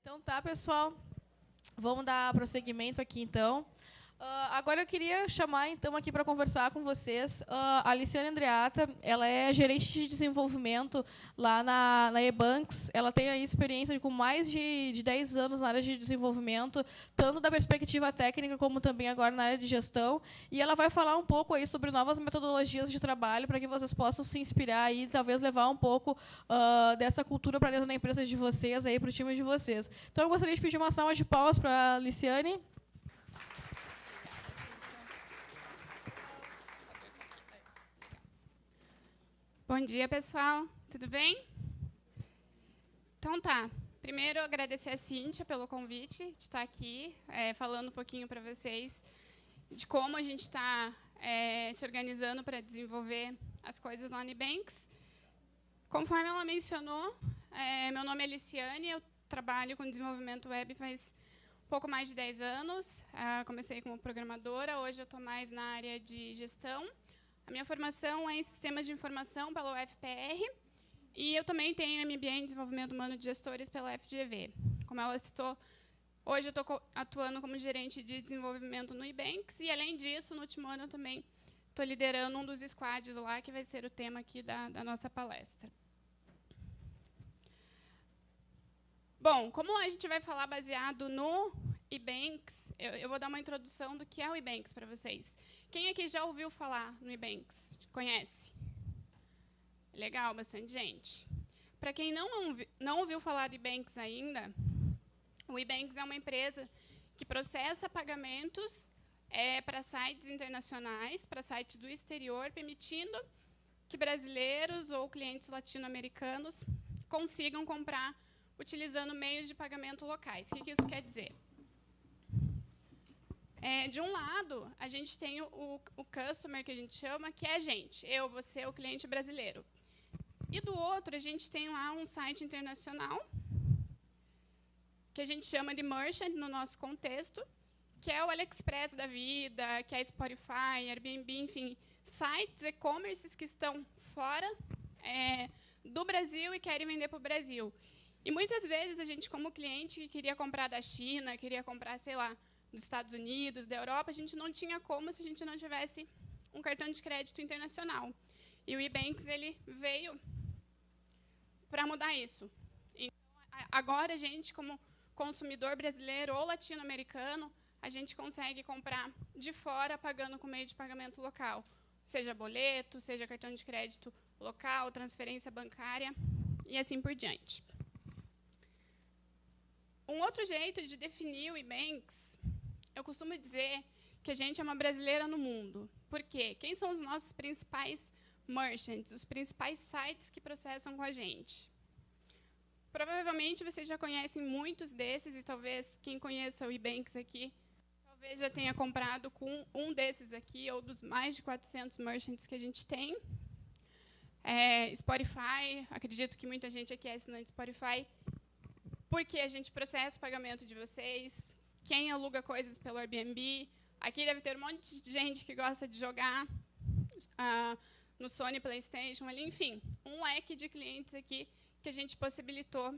Então tá, pessoal. Vamos dar prosseguimento aqui, então. Agora eu queria chamar, então, aqui para conversar com vocês a Liciane Andreata. Ela é gerente de desenvolvimento lá na eBanks. Ela tem aí experiência com mais de 10 anos na área de desenvolvimento, tanto da perspectiva técnica como também agora na área de gestão. E ela vai falar um pouco aí sobre novas metodologias de trabalho para que vocês possam se inspirar e talvez levar um pouco dessa cultura para dentro da empresa de vocês, aí para o time de vocês. Então, eu gostaria de pedir uma salva de palmas para a Liciane. Bom dia, pessoal. Tudo bem? Então tá. Primeiro, agradecer a Cíntia pelo convite de estar aqui, falando um pouquinho para vocês de como a gente está se organizando para desenvolver as coisas lá no eBanks. Conforme ela mencionou, meu nome é Liciane, eu trabalho com desenvolvimento web faz um pouco mais de 10 anos. Comecei como programadora, hoje eu estou mais na área de gestão. A minha formação é em Sistemas de Informação pela UFPR e eu também tenho MBA em Desenvolvimento Humano de Gestores pela FGV. Como ela citou, hoje eu estou atuando como gerente de desenvolvimento no eBanks e, além disso, no último ano eu também estou liderando um dos squads lá, que vai ser o tema aqui da nossa palestra. Bom, como a gente vai falar baseado no eBanks, eu vou dar uma introdução do que é o eBanks para vocês. Quem aqui já ouviu falar no eBanks? Conhece? Legal, bastante gente. Para quem não ouviu falar do eBanks ainda, o eBanks é uma empresa que processa pagamentos para sites internacionais, para sites do exterior, permitindo que brasileiros ou clientes latino-americanos consigam comprar utilizando meios de pagamento locais. O que isso quer dizer? De um lado, a gente tem o customer, que a gente chama, que é a gente, eu, você, o cliente brasileiro. E do outro, a gente tem lá um site internacional, que a gente chama de merchant no nosso contexto, que é o AliExpress da vida, que é Spotify, Airbnb, enfim, sites e-commerces que estão fora do Brasil e querem vender para o Brasil. E muitas vezes a gente, como cliente, que queria comprar da China, queria comprar, sei lá, dos Estados Unidos, da Europa, a gente não tinha como se a gente não tivesse um cartão de crédito internacional. E o eBanks ele veio para mudar isso. Então, agora, a gente, como consumidor brasileiro ou latino-americano, a gente consegue comprar de fora pagando com meio de pagamento local, seja boleto, seja cartão de crédito local, transferência bancária e assim por diante. Um outro jeito de definir o eBanks, eu costumo dizer que a gente é uma brasileira no mundo. Por quê? Quem são os nossos principais merchants, os principais sites que processam com a gente? Provavelmente vocês já conhecem muitos desses, e talvez quem conheça o eBanks aqui, talvez já tenha comprado com um desses aqui, ou dos mais de 400 merchants que a gente tem. Spotify, acredito que muita gente aqui é assinante de Spotify, porque a gente processa o pagamento de vocês. Quem aluga coisas pelo Airbnb. Aqui deve ter um monte de gente que gosta de jogar no Sony PlayStation, ali, enfim, um leque de clientes aqui que a gente possibilitou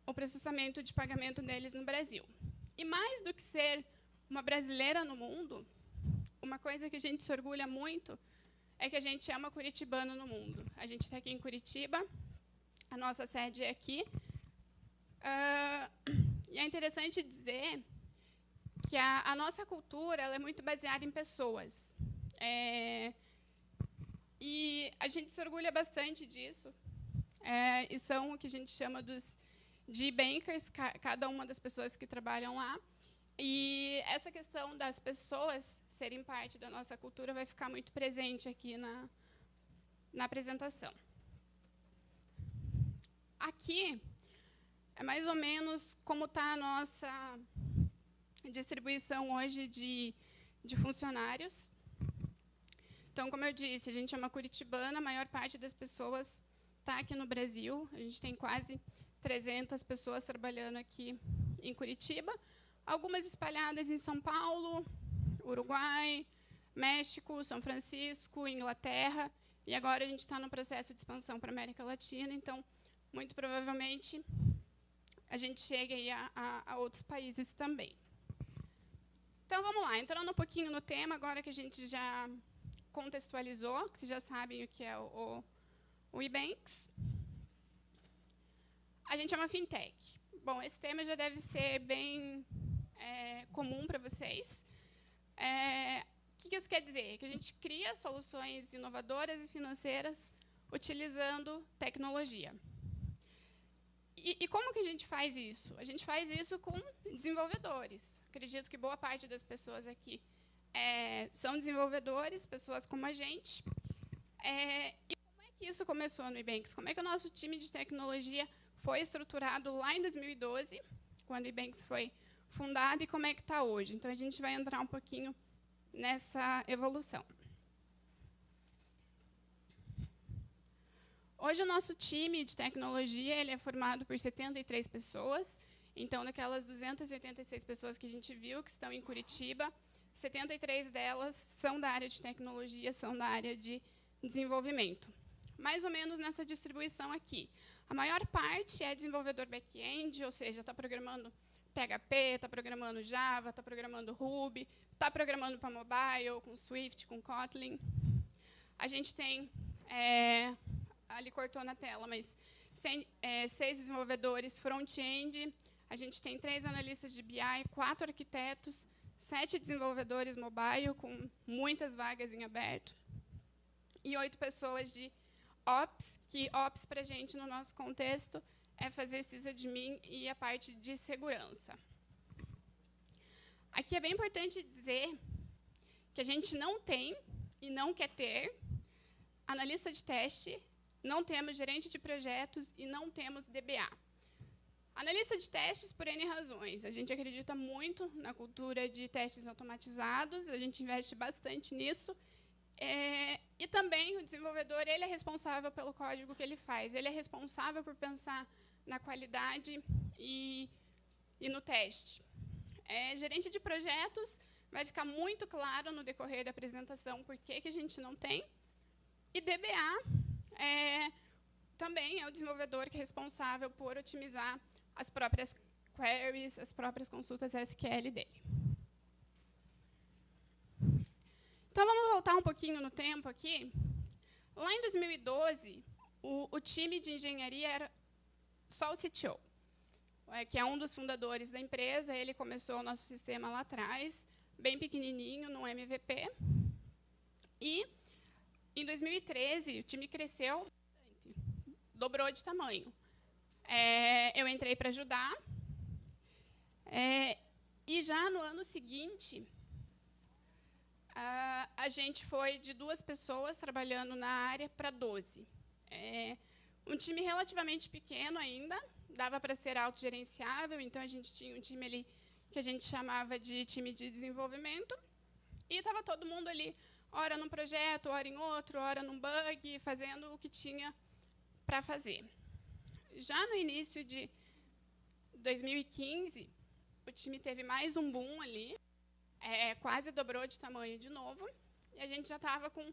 o processamento de pagamento deles no Brasil. E mais do que ser uma brasileira no mundo, uma coisa que a gente se orgulha muito é que a gente é uma curitibana no mundo. A gente está aqui em Curitiba, a nossa sede é aqui. E é interessante dizer que a nossa cultura ela é muito baseada em pessoas. E a gente se orgulha bastante disso. E são o que a gente chama de eBankers, cada uma das pessoas que trabalham lá. E essa questão das pessoas serem parte da nossa cultura vai ficar muito presente aqui na apresentação. Aqui é mais ou menos como está a nossa distribuição hoje de funcionários. Então, como eu disse, a gente é uma curitibana, a maior parte das pessoas está aqui no Brasil. A gente tem quase 300 pessoas trabalhando aqui em Curitiba, algumas espalhadas em São Paulo, Uruguai, México, São Francisco, Inglaterra, e agora a gente está no processo de expansão para a América Latina, então, muito provavelmente, a gente chegue aí a outros países também. Então, vamos lá. Entrando um pouquinho no tema, agora que a gente já contextualizou, que vocês já sabem o que é o Ebanks. A gente é uma fintech. Bom, esse tema já deve ser bem comum para vocês. O que isso quer dizer? Que a gente cria soluções inovadoras e financeiras utilizando tecnologia. E como que a gente faz isso? A gente faz isso com desenvolvedores. Acredito que boa parte das pessoas aqui são desenvolvedores, pessoas como a gente. E como é que isso começou no Ebanks? Como é que o nosso time de tecnologia foi estruturado lá em 2012, quando o Ebanks foi fundado, e como é que está hoje? Então, a gente vai entrar um pouquinho nessa evolução. Hoje, o nosso time de tecnologia ele é formado por 73 pessoas. Então, daquelas 286 pessoas que a gente viu, que estão em Curitiba, 73 delas são da área de tecnologia, são da área de desenvolvimento. Mais ou menos nessa distribuição aqui. A maior parte é desenvolvedor back-end, ou seja, está programando PHP, está programando Java, está programando Ruby, está programando para mobile, com Swift, com Kotlin. A gente tem... ali cortou na tela, mas 6 desenvolvedores front-end, a gente tem 3 analistas de BI, 4 arquitetos, 7 desenvolvedores mobile, com muitas vagas em aberto, e 8 pessoas de Ops, que Ops, para a gente, no nosso contexto, é fazer sysadmin e a parte de segurança. Aqui é bem importante dizer que a gente não tem e não quer ter analista de teste, não temos gerente de projetos e não temos DBA. Analista de testes por N razões. A gente acredita muito na cultura de testes automatizados, a gente investe bastante nisso. E também o desenvolvedor ele é responsável pelo código que ele faz. Ele é responsável por pensar na qualidade e no teste. Gerente de projetos, vai ficar muito claro no decorrer da apresentação por que a gente não tem. E DBA também é o desenvolvedor que é responsável por otimizar as próprias queries, as próprias consultas SQL dele. Então, vamos voltar um pouquinho no tempo aqui. Lá em 2012, o time de engenharia era só o CTO, que é um dos fundadores da empresa. Ele começou o nosso sistema lá atrás, bem pequenininho, no MVP. E, em 2013, o time cresceu, dobrou de tamanho. Eu entrei para ajudar. E já no ano seguinte, a gente foi de 2 pessoas trabalhando na área para 12. Um time relativamente pequeno ainda, dava para ser autogerenciável, então a gente tinha um time ali que a gente chamava de time de desenvolvimento, e estava todo mundo ali, ora num projeto, ora em outro, ora num bug, fazendo o que tinha para fazer. Já no início de 2015, o time teve mais um boom ali, quase dobrou de tamanho de novo, e a gente já estava com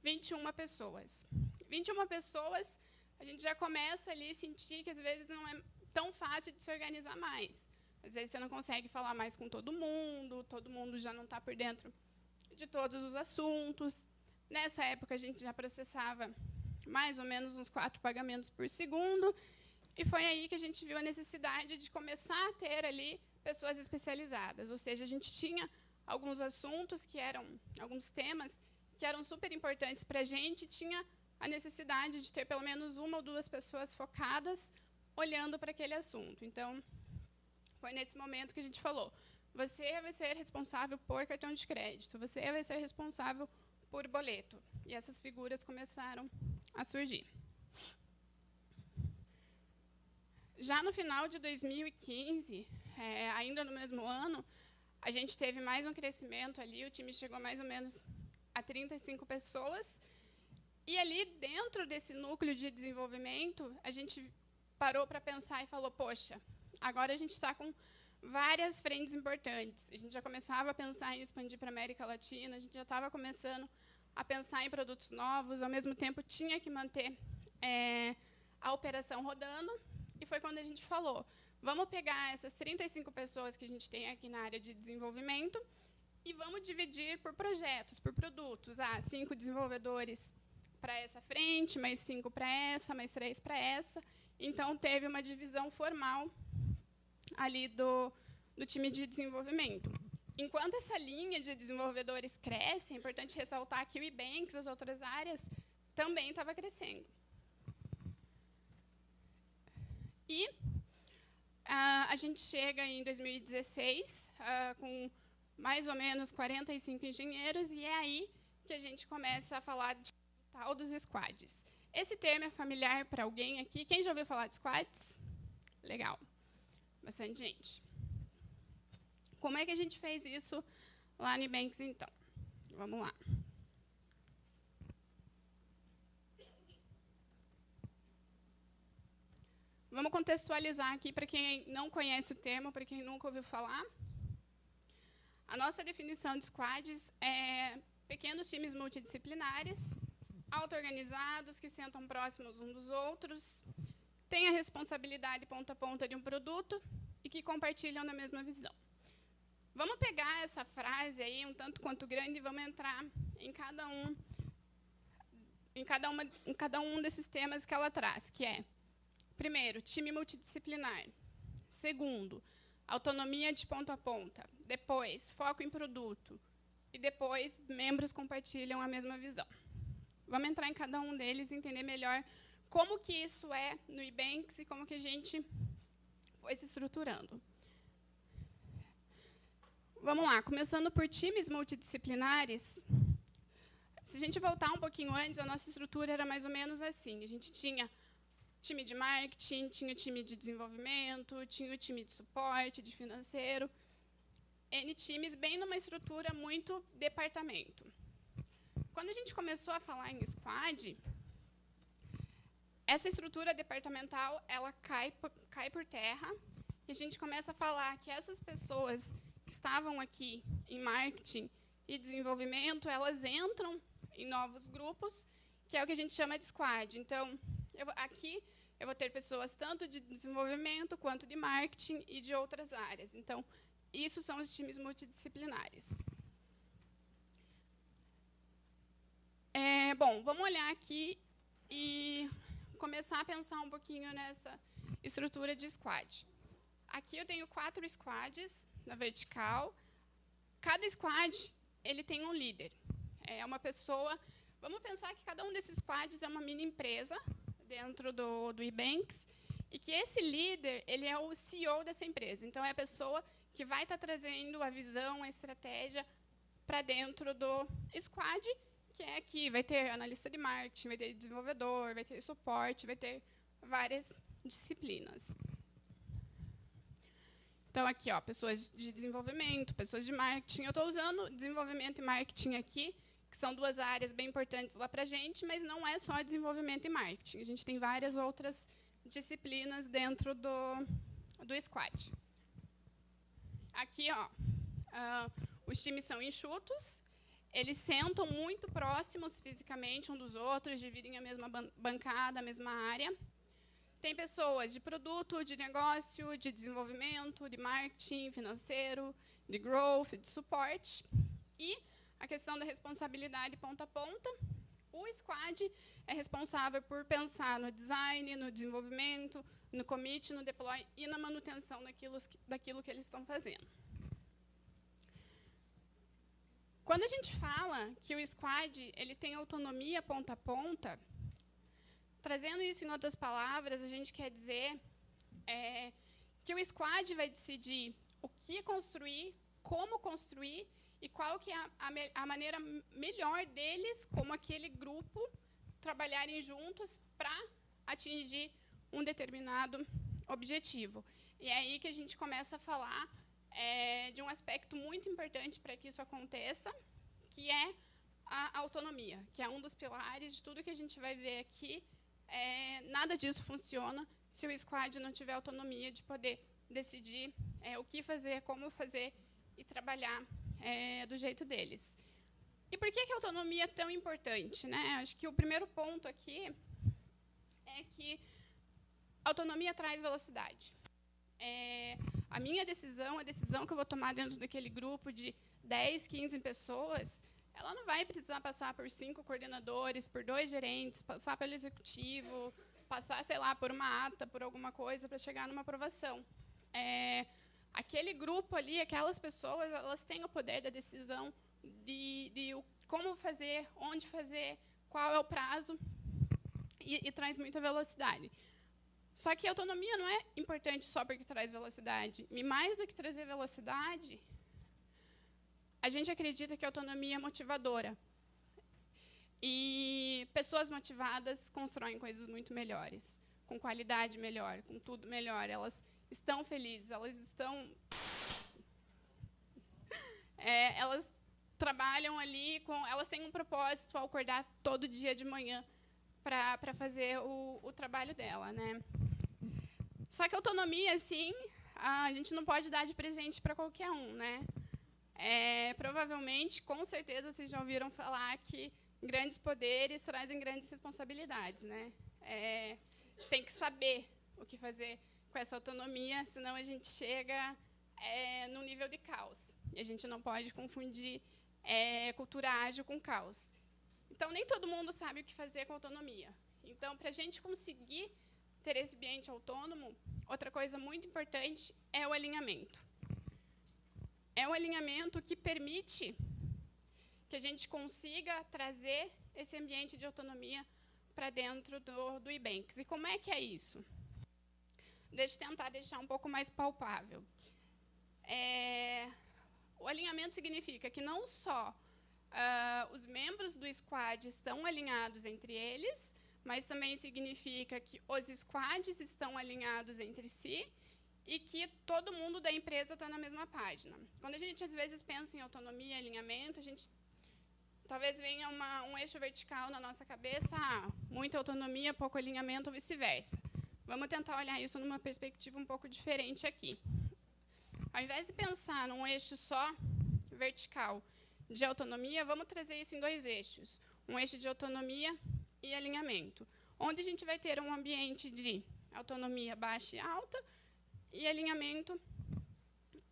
21 pessoas. 21 pessoas, a gente já começa ali a sentir que, às vezes, não é tão fácil de se organizar mais. Às vezes, você não consegue falar mais com todo mundo já não está por dentro de todos os assuntos. Nessa época, a gente já processava mais ou menos uns 4 pagamentos por segundo, e foi aí que a gente viu a necessidade de começar a ter ali pessoas especializadas. Ou seja, a gente tinha alguns assuntos alguns temas que eram super importantes para a gente, tinha a necessidade de ter pelo menos 1 ou 2 pessoas focadas olhando para aquele assunto. Então, foi nesse momento que a gente falou, você vai ser responsável por cartão de crédito, você vai ser responsável por boleto. E essas figuras começaram a surgir. Já no final de 2015, ainda no mesmo ano, a gente teve mais um crescimento ali, o time chegou mais ou menos a 35 pessoas. E ali, dentro desse núcleo de desenvolvimento, a gente parou para pensar e falou, poxa, agora a gente está com várias frentes importantes. A gente já começava a pensar em expandir para a América Latina, a gente já estava começando a pensar em produtos novos, ao mesmo tempo tinha que manter a operação rodando, e foi quando a gente falou, Vamos pegar essas 35 pessoas que a gente tem aqui na área de desenvolvimento e vamos dividir por projetos, por produtos. 5 desenvolvedores para essa frente, mais 5 para essa, mais 3 para essa. Então, teve uma divisão formal ali do time de desenvolvimento. Enquanto essa linha de desenvolvedores cresce, é importante ressaltar que o Ebanks, as outras áreas, também estava crescendo. E a gente chega em 2016 com mais ou menos 45 engenheiros, e é aí que a gente começa a falar de tal dos squads. Esse termo é familiar para alguém aqui? Quem já ouviu falar de squads? Legal. Bastante gente. Como é que a gente fez isso lá no Ebanks, então? Vamos lá. Vamos contextualizar aqui para quem não conhece o termo, para quem nunca ouviu falar. A nossa definição de squads é pequenos times multidisciplinares, auto-organizados, que sentam próximos uns dos outros, têm a responsabilidade ponta a ponta de um produto e que compartilham na mesma visão. Vamos pegar essa frase aí, um tanto quanto grande, e vamos entrar em cada um desses temas que ela traz, que é, primeiro, time multidisciplinar. Segundo, autonomia de ponta a ponta. Depois, foco em produto. E depois, membros compartilham a mesma visão. Vamos entrar em cada um deles e entender melhor como que isso é no Ebanks e como que a gente foi se estruturando. Vamos lá, começando por times multidisciplinares. Se a gente voltar um pouquinho antes, a nossa estrutura era mais ou menos assim. A gente tinha time de marketing, tinha o time de desenvolvimento, tinha o time de suporte, de financeiro. N times, bem numa estrutura muito departamento. Quando a gente começou a falar em squad, essa estrutura departamental ela cai por terra e a gente começa a falar que essas pessoas que estavam aqui em marketing e desenvolvimento, elas entram em novos grupos, que é o que a gente chama de squad. Então, aqui eu vou ter pessoas tanto de desenvolvimento quanto de marketing e de outras áreas. Então, isso são os times multidisciplinares. Bom, vamos olhar aqui e começar a pensar um pouquinho nessa estrutura de squad. Aqui eu tenho 4 squads na vertical. Cada squad ele tem um líder. É uma pessoa. Vamos pensar que cada um desses squads é uma mini empresa dentro do Ebanks e que esse líder ele é o CEO dessa empresa. Então é a pessoa que vai estar trazendo a visão, a estratégia para dentro do squad, que é aqui vai ter analista de marketing, vai ter desenvolvedor, vai ter suporte, vai ter várias disciplinas. Então, aqui, pessoas de desenvolvimento, pessoas de marketing. Eu estou usando desenvolvimento e marketing aqui, que são 2 áreas bem importantes lá para a gente, mas não é só desenvolvimento e marketing. A gente tem várias outras disciplinas dentro do squad. Aqui, os times são enxutos, eles sentam muito próximos fisicamente um dos outros, dividem a mesma bancada, a mesma área. Tem pessoas de produto, de negócio, de desenvolvimento, de marketing, financeiro, de growth, de suporte. E a questão da responsabilidade ponta a ponta. O squad é responsável por pensar no design, no desenvolvimento, no commit, no deploy e na manutenção daquilo que eles estão fazendo. Quando a gente fala que o squad ele tem autonomia ponta a ponta, trazendo isso em outras palavras, a gente quer dizer que o squad vai decidir o que construir, como construir e qual que é a maneira melhor deles, como aquele grupo, trabalharem juntos para atingir um determinado objetivo. E é aí que a gente começa a falar de um aspecto muito importante para que isso aconteça, que é a autonomia, que é um dos pilares de tudo que a gente vai ver aqui. Nada disso funciona se o squad não tiver autonomia de poder decidir o que fazer, como fazer e trabalhar do jeito deles. E por que a autonomia é tão importante, né? Acho que o primeiro ponto aqui é que autonomia traz velocidade. A minha decisão, a decisão que eu vou tomar dentro daquele grupo de 10, 15 pessoas, ela não vai precisar passar por 5 coordenadores, por 2 gerentes, passar pelo executivo, passar, sei lá, por uma ata, por alguma coisa, para chegar numa aprovação. Aquele grupo ali, aquelas pessoas, elas têm o poder da decisão de como fazer, onde fazer, qual é o prazo, e traz muita velocidade. Só que a autonomia não é importante só porque traz velocidade. E mais do que trazer velocidade, a gente acredita que a autonomia é motivadora. E pessoas motivadas constroem coisas muito melhores, com qualidade melhor, com tudo melhor. Elas estão felizes, elas estão... elas trabalham ali, elas têm um propósito ao acordar todo dia de manhã para fazer o trabalho dela, né? Só que a autonomia, assim, a gente não pode dar de presente para qualquer um, né? Provavelmente, com certeza, vocês já ouviram falar que grandes poderes trazem grandes responsabilidades, né? Tem que saber o que fazer com essa autonomia, senão a gente chega no nível de caos. E a gente não pode confundir cultura ágil com caos. Então, nem todo mundo sabe o que fazer com autonomia. Então, para a gente conseguir ter esse ambiente autônomo, outra coisa muito importante é o alinhamento. É o alinhamento que permite que a gente consiga trazer esse ambiente de autonomia para dentro do Ebanks. E como é que é isso? Deixa eu tentar deixar um pouco mais palpável. O alinhamento significa que não só os membros do squad estão alinhados entre eles, mas também significa que os squads estão alinhados entre si e que todo mundo da empresa está na mesma página. Quando a gente, às vezes, pensa em autonomia e alinhamento, a gente talvez venha um eixo vertical na nossa cabeça, muita autonomia, pouco alinhamento, ou vice-versa. Vamos tentar olhar isso numa perspectiva um pouco diferente aqui. Ao invés de pensar num eixo só vertical de autonomia, vamos trazer isso em 2 eixos. Um eixo de autonomia e alinhamento, onde a gente vai ter um ambiente de autonomia baixa e alta e alinhamento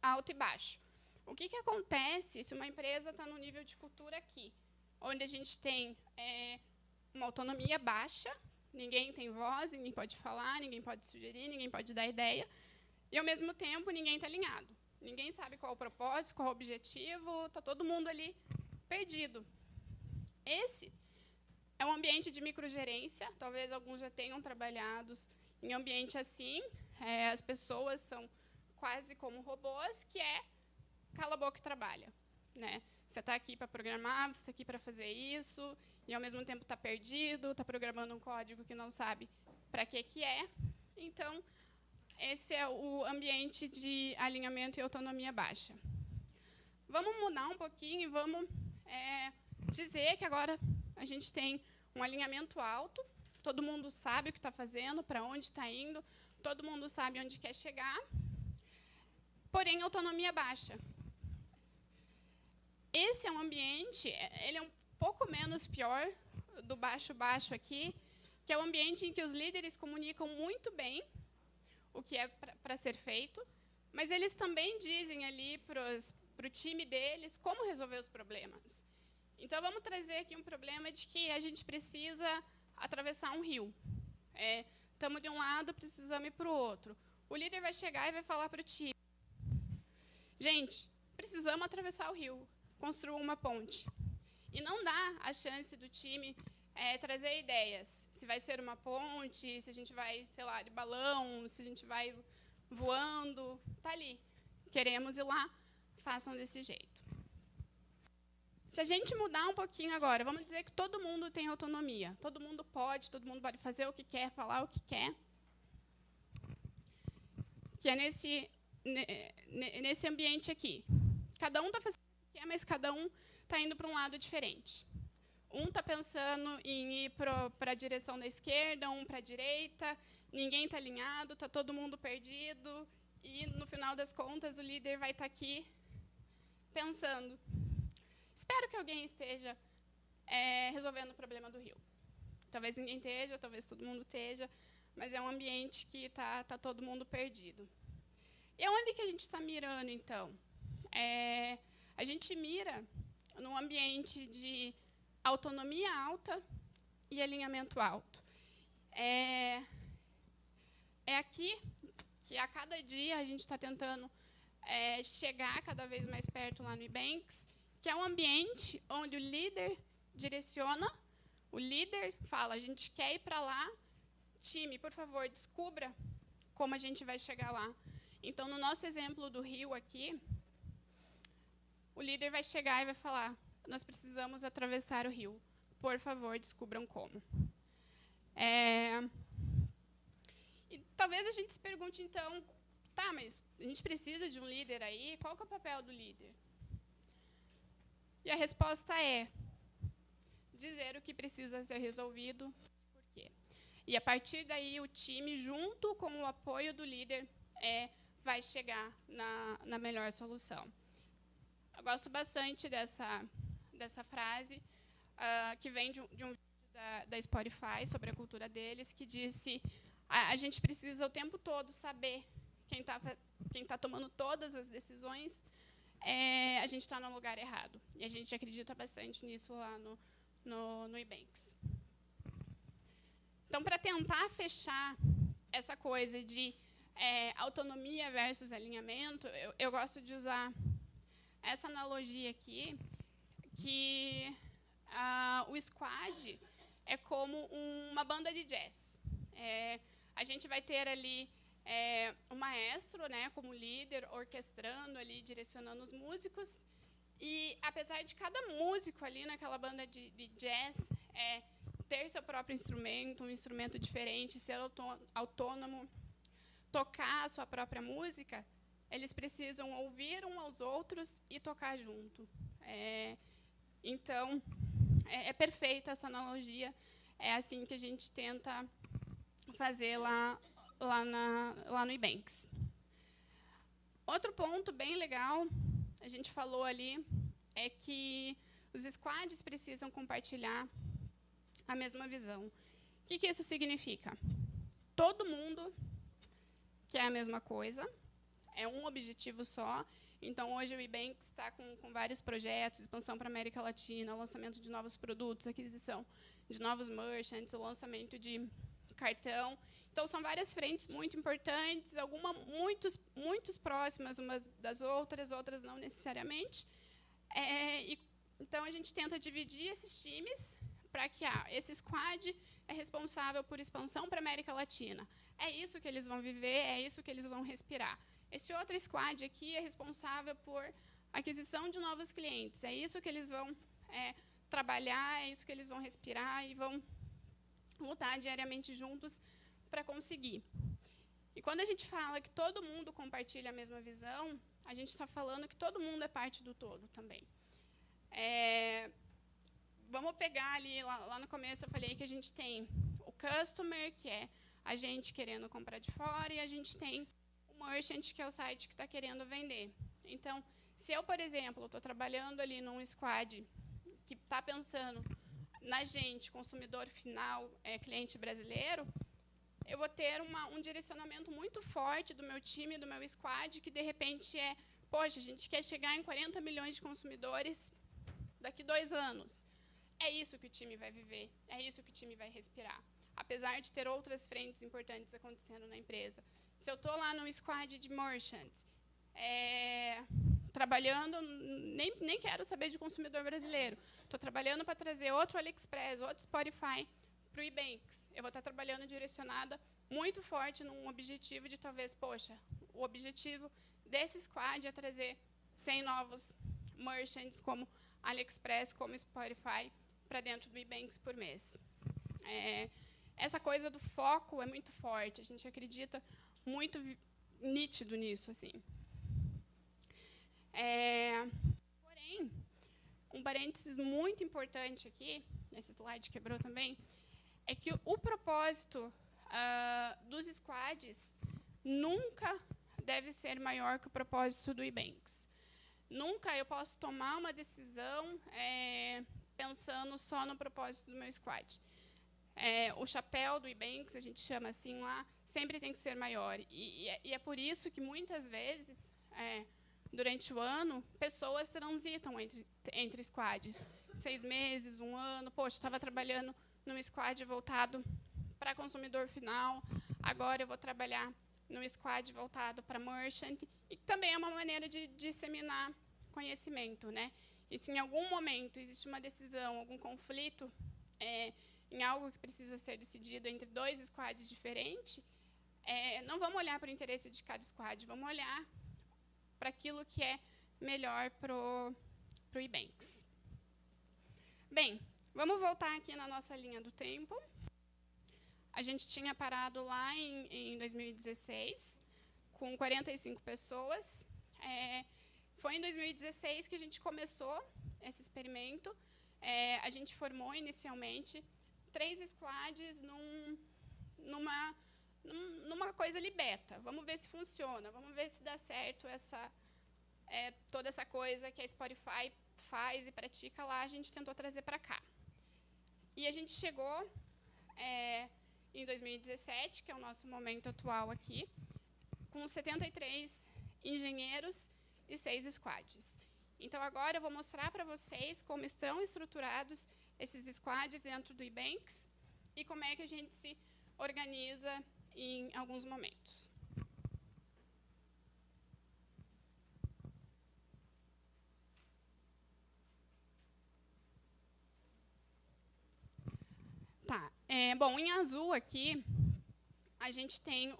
alto e baixo. O que acontece se uma empresa está no nível de cultura aqui, onde a gente tem uma autonomia baixa, ninguém tem voz, ninguém pode falar, ninguém pode sugerir, ninguém pode dar ideia, e, ao mesmo tempo, ninguém está alinhado. Ninguém sabe qual é o propósito, qual é o objetivo, está todo mundo ali perdido. Esse é um ambiente de microgerência, talvez alguns já tenham trabalhado em ambiente assim, as pessoas são quase como robôs, que cala a boca e trabalha, né? Você está aqui para programar, você está aqui para fazer isso, e, ao mesmo tempo, está perdido, está programando um código que não sabe para que é. Então, esse é o ambiente de alinhamento e autonomia baixa. Vamos mudar um pouquinho e vamos dizer que agora a gente tem um alinhamento alto, todo mundo sabe o que está fazendo, para onde está indo, todo mundo sabe onde quer chegar, porém, autonomia baixa. Esse é um ambiente, ele é um pouco menos pior do baixo-baixo aqui, que é um ambiente em que os líderes comunicam muito bem o que é para ser feito, mas eles também dizem ali para o time deles como resolver os problemas. Então, vamos trazer aqui um problema de que a gente precisa atravessar um rio. Estamos de um lado, precisamos ir para o outro. O líder vai chegar e vai falar para o time: gente, precisamos atravessar o rio, construir uma ponte. E não dá a chance do time trazer ideias. Se vai ser uma ponte, se a gente vai, sei lá, de balão, se a gente vai voando. Está ali. Queremos ir lá, façam desse jeito. Se a gente mudar um pouquinho agora, vamos dizer que todo mundo tem autonomia. Todo mundo pode fazer o que quer, falar o que quer. Que é nesse ambiente aqui. Cada um está fazendo o que quer, mas cada um está indo para um lado diferente. Um está pensando em ir para a direção da esquerda, um para a direita, ninguém está alinhado, está todo mundo perdido, e, no final das contas, o líder vai estar aqui pensando: espero que alguém esteja resolvendo o problema do rio. Talvez ninguém esteja, talvez todo mundo esteja, mas é um ambiente que está todo mundo perdido. E onde que a gente está mirando, então? A gente mira num ambiente de autonomia alta e alinhamento alto. É aqui que, a cada dia, a gente está tentando chegar cada vez mais perto lá no Ebanks, que é um ambiente onde o líder direciona, o líder fala, a gente quer ir para lá, time, por favor, descubra como a gente vai chegar lá. Então, no nosso exemplo do Rio aqui, o líder vai chegar e vai falar, nós precisamos atravessar o rio, por favor, descubram como. E talvez a gente se pergunte, então, tá, mas a gente precisa de um líder aí, qual que é o papel do líder? E a resposta é dizer o que precisa ser resolvido, por quê. E a partir daí, o time, junto com o apoio do líder, vai chegar na melhor solução. Eu gosto bastante dessa frase, que vem de um vídeo da Spotify, sobre a cultura deles, que disse, a gente precisa o tempo todo saber quem tá tomando todas as decisões, a gente está no lugar errado. E a gente acredita bastante nisso lá no Ebanks. Então, para tentar fechar essa coisa de autonomia versus alinhamento, eu gosto de usar essa analogia aqui, que o squad é como uma banda de jazz. A gente vai ter ali o maestro, né, como líder, orquestrando ali, direcionando os músicos. E, apesar de cada músico ali naquela banda de jazz ter seu próprio instrumento, um instrumento diferente, ser autônomo, tocar a sua própria música, eles precisam ouvir uns aos outros e tocar junto. Então, é perfeita essa analogia. É assim que a gente tenta fazer lá no Ebanks. Outro ponto bem legal, a gente falou ali, é que os squads precisam compartilhar a mesma visão. O que isso significa? Todo mundo quer a mesma coisa, é um objetivo só. Então, hoje, o Ebanks está com vários projetos, expansão para a América Latina, lançamento de novos produtos, aquisição de novos merchants, lançamento de cartão. Então, são várias frentes muito importantes, algumas muito próximas umas das outras não necessariamente. Então, a gente tenta dividir esses times para que esse squad é responsável por expansão para a América Latina. É isso que eles vão viver, é isso que eles vão respirar. Esse outro squad aqui é responsável por aquisição de novos clientes. É isso que eles vão trabalhar, é isso que eles vão respirar e vão lutar diariamente juntos para conseguir. E quando a gente fala que todo mundo compartilha a mesma visão, a gente está falando que todo mundo é parte do todo também. Vamos pegar ali, lá no começo eu falei que a gente tem o customer, que é a gente querendo comprar de fora, e a gente tem o merchant, que é o site que está querendo vender. Então, se eu, por exemplo, estou trabalhando ali num squad que está pensando na gente, consumidor final, cliente brasileiro, eu vou ter um direcionamento muito forte do meu time, do meu squad, que, de repente, poxa, a gente quer chegar em 40 milhões de consumidores daqui 2 anos. É isso que o time vai viver, é isso que o time vai respirar. Apesar de ter outras frentes importantes acontecendo na empresa. Se eu estou lá no squad de merchant, trabalhando, nem quero saber de consumidor brasileiro, estou trabalhando para trazer outro AliExpress, outro Spotify para o Ebanks. Eu vou estar trabalhando direcionada muito forte num objetivo de talvez, poxa, o objetivo desse squad é trazer 100 novos merchants como AliExpress, como Spotify, para dentro do Ebanks por mês. Essa coisa do foco é muito forte, a gente acredita muito nítido nisso, assim. Porém, um parênteses muito importante aqui, esse slide quebrou também, é que o propósito dos squads nunca deve ser maior que o propósito do Ebanks. Nunca eu posso tomar uma decisão pensando só no propósito do meu squad. o chapéu do Ebanks, a gente chama assim lá, sempre tem que ser maior. E é por isso que, muitas vezes, durante o ano, pessoas transitam entre squads. 6 meses, 1 ano. Poxa, estava trabalhando num squad voltado para consumidor final, agora eu vou trabalhar num squad voltado para merchant. E também é uma maneira de disseminar conhecimento, né? E se em algum momento existe uma decisão, algum conflito, em algo que precisa ser decidido entre 2 squads diferentes, não vamos olhar para o interesse de cada squad, vamos olhar para aquilo que é melhor para o Ebanks. Bem, vamos voltar aqui na nossa linha do tempo. A gente tinha parado lá em 2016, com 45 pessoas. Foi em 2016 que a gente começou esse experimento. A gente formou inicialmente 3 squads numa coisa ali beta. Vamos ver se funciona, vamos ver se dá certo toda essa coisa que a Spotify faz e pratica lá, a gente tentou trazer para cá. E a gente chegou em 2017, que é o nosso momento atual aqui, com 73 engenheiros e 6 squads. Então, agora eu vou mostrar para vocês como estão estruturados esses squads dentro do Ebanks e como é que a gente se organiza em alguns momentos. Tá. Bom, em azul aqui, a gente tem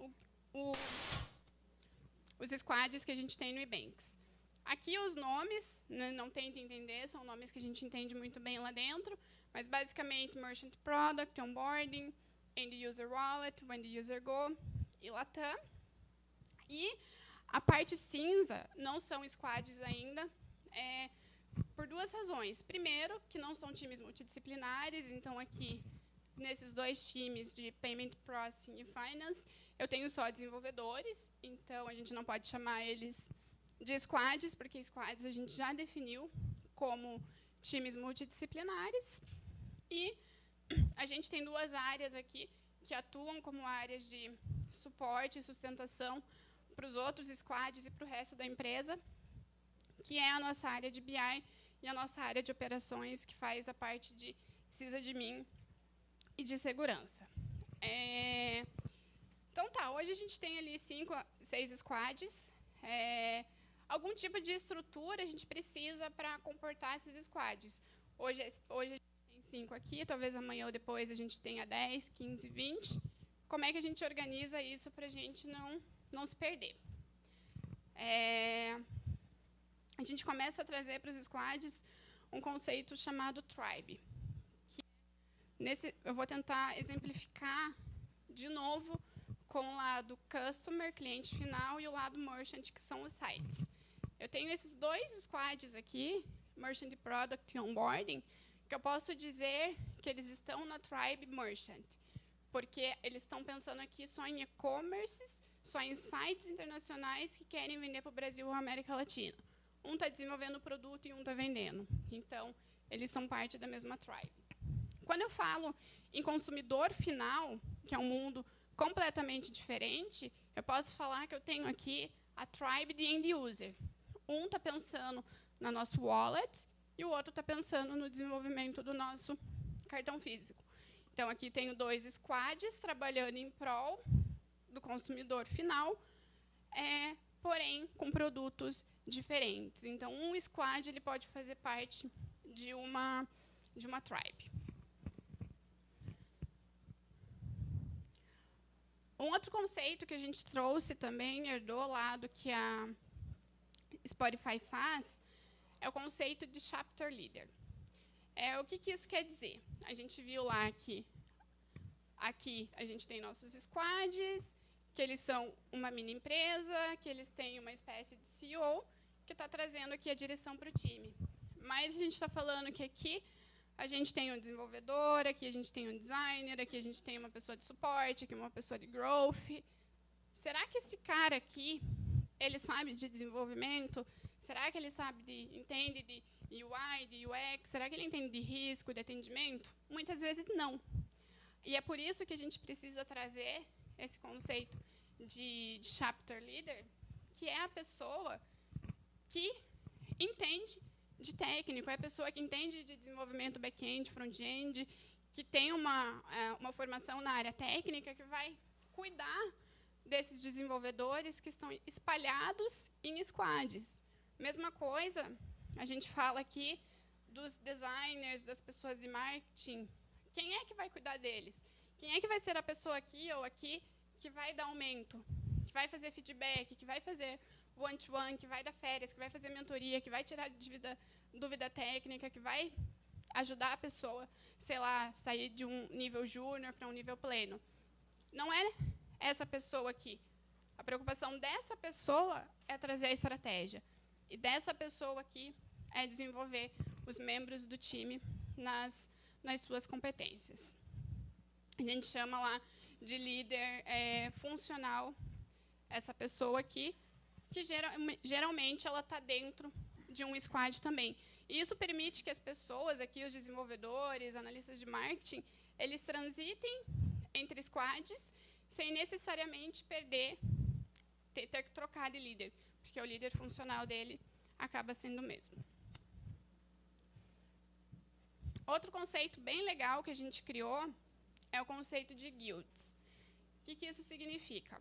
os squads que a gente tem no Ebanks. Aqui os nomes, né, não tentem entender, são nomes que a gente entende muito bem lá dentro, mas basicamente Merchant Product, Onboarding, End User Wallet, When the User Go e Latam. E a parte cinza não são squads ainda, por 2 razões. Primeiro, que não são times multidisciplinares, então aqui, nesses 2 times de Payment Processing e Finance, eu tenho só desenvolvedores, então a gente não pode chamar eles de squads, porque squads a gente já definiu como times multidisciplinares. E a gente tem 2 áreas aqui que atuam como áreas de suporte e sustentação para os outros squads e para o resto da empresa, que é a nossa área de BI e a nossa área de operações, que faz a parte de sysadmin e de segurança. Então, tá, hoje a gente tem ali 5 a 6 squads. Algum tipo de estrutura a gente precisa para comportar esses squads. Hoje a gente tem 5 aqui, talvez amanhã ou depois a gente tenha 10, 15, 20. Como é que a gente organiza isso para a gente não se perder? A gente começa a trazer para os squads um conceito chamado tribe. Eu vou tentar exemplificar de novo com o lado customer, cliente final, e o lado merchant, que são os sites. Eu tenho esses 2 squads aqui, Merchant Product e Onboarding, que eu posso dizer que eles estão na Tribe Merchant, porque eles estão pensando aqui só em e-commerces, só em sites internacionais que querem vender para o Brasil ou América Latina. Um está desenvolvendo o produto e um está vendendo. Então, eles são parte da mesma Tribe. Quando eu falo em consumidor final, que é um mundo completamente diferente, eu posso falar que eu tenho aqui a Tribe de End User. Um está pensando no nosso wallet e o outro está pensando no desenvolvimento do nosso cartão físico. Então, aqui tenho 2 squads trabalhando em prol do consumidor final, porém com produtos diferentes. Então, um squad ele pode fazer parte de uma tribe. Um outro conceito que a gente trouxe também, herdou lá do que a Spotify faz, é o conceito de Chapter Leader. O que isso quer dizer? A gente viu lá que aqui a gente tem nossos squads, que eles são uma mini empresa, que eles têm uma espécie de CEO, que está trazendo aqui a direção para o time. Mas a gente está falando que aqui a gente tem um desenvolvedor, aqui a gente tem um designer, aqui a gente tem uma pessoa de suporte, aqui uma pessoa de growth. Será que esse cara aqui, ele sabe de desenvolvimento? Será que ele entende de UI, de UX? Será que ele entende de risco, de atendimento? Muitas vezes não. E é por isso que a gente precisa trazer esse conceito de chapter leader, que é a pessoa que entende de técnico, é a pessoa que entende de desenvolvimento back-end, front-end, que tem uma formação na área técnica, que vai cuidar desses desenvolvedores que estão espalhados em squads. Mesma coisa, a gente fala aqui dos designers, das pessoas de marketing. Quem é que vai cuidar deles? Quem é que vai ser a pessoa aqui ou aqui que vai dar aumento, que vai fazer feedback, que vai fazer one-to-one, que vai dar férias, que vai fazer mentoria, que vai tirar dúvida técnica, que vai ajudar a pessoa, sei lá, sair de um nível júnior para um nível pleno? Não é essa pessoa aqui. A preocupação dessa pessoa é trazer a estratégia. E dessa pessoa aqui é desenvolver os membros do time nas suas competências. A gente chama lá de líder funcional essa pessoa aqui, que geralmente ela está dentro de um squad também. E isso permite que as pessoas aqui, os desenvolvedores, analistas de marketing, eles transitem entre squads sem necessariamente ter que trocar de líder, porque o líder funcional dele acaba sendo o mesmo. Outro conceito bem legal que a gente criou é o conceito de guilds. O que isso significa?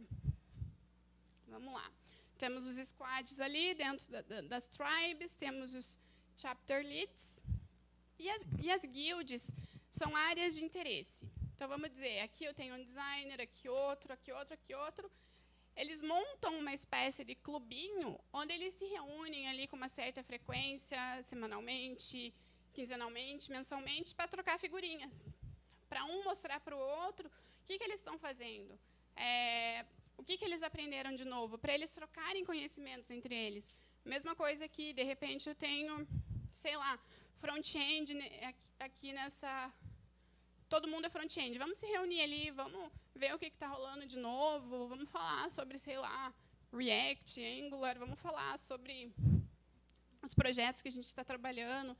Vamos lá. Temos os squads ali dentro das tribes, temos os chapter leads, e as guilds são áreas de interesse. Então, vamos dizer, aqui eu tenho um designer, aqui outro, aqui outro, aqui outro. Eles montam uma espécie de clubinho, onde eles se reúnem ali com uma certa frequência, semanalmente, quinzenalmente, mensalmente, para trocar figurinhas. Para um mostrar para o outro o que eles estão fazendo, o que eles aprenderam de novo, para eles trocarem conhecimentos entre eles. Mesma coisa que, de repente, eu tenho, sei lá, front-end aqui nessa... Todo mundo é front-end. Vamos se reunir ali, vamos ver o que está rolando de novo, vamos falar sobre, sei lá, React, Angular, vamos falar sobre os projetos que a gente está trabalhando.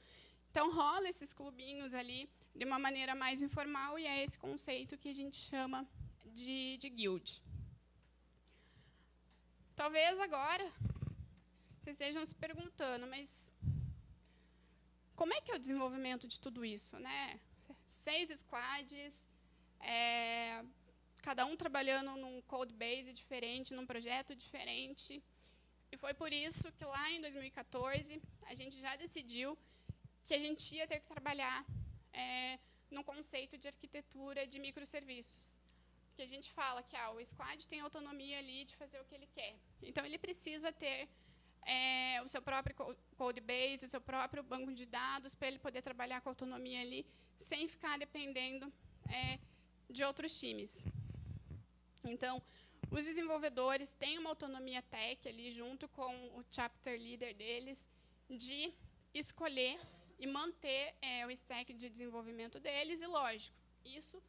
Então, rola esses clubinhos ali de uma maneira mais informal, e é esse conceito que a gente chama de guild. Talvez agora vocês estejam se perguntando, mas como é que é o desenvolvimento de tudo isso, né? 6 squads, cada um trabalhando num code base diferente, num projeto diferente. E foi por isso que lá em 2014 a gente já decidiu que a gente ia ter que trabalhar no conceito de arquitetura de microserviços. Que a gente fala que o squad tem autonomia ali de fazer o que ele quer. Então, ele precisa ter o seu próprio code base, o seu próprio banco de dados, para ele poder trabalhar com autonomia ali, sem ficar dependendo de outros times. Então, os desenvolvedores têm uma autonomia tech ali, junto com o chapter leader deles, de escolher e manter o stack de desenvolvimento deles, e, lógico, isso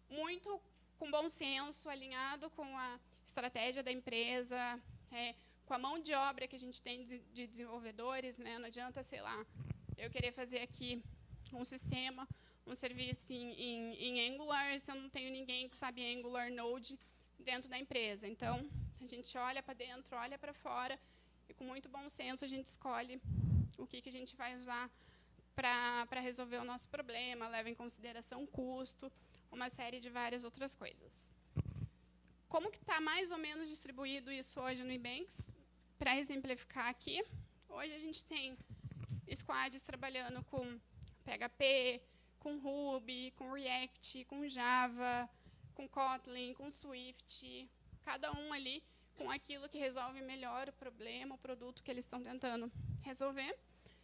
muito com bom senso, alinhado com a estratégia da empresa, com a mão de obra que a gente tem de desenvolvedores, né? Não adianta, sei lá, eu querer fazer aqui um sistema, um serviço em Angular, se eu não tenho ninguém que sabe Angular Node dentro da empresa. Então, a gente olha para dentro, olha para fora, e com muito bom senso a gente escolhe o que a gente vai usar para resolver o nosso problema, leva em consideração o custo, uma série de várias outras coisas. Como que está mais ou menos distribuído isso hoje no Nubanks? Para exemplificar aqui, hoje a gente tem squads trabalhando com PHP, com Ruby, com React, com Java, com Kotlin, com Swift, cada um ali com aquilo que resolve melhor o problema, o produto que eles estão tentando resolver.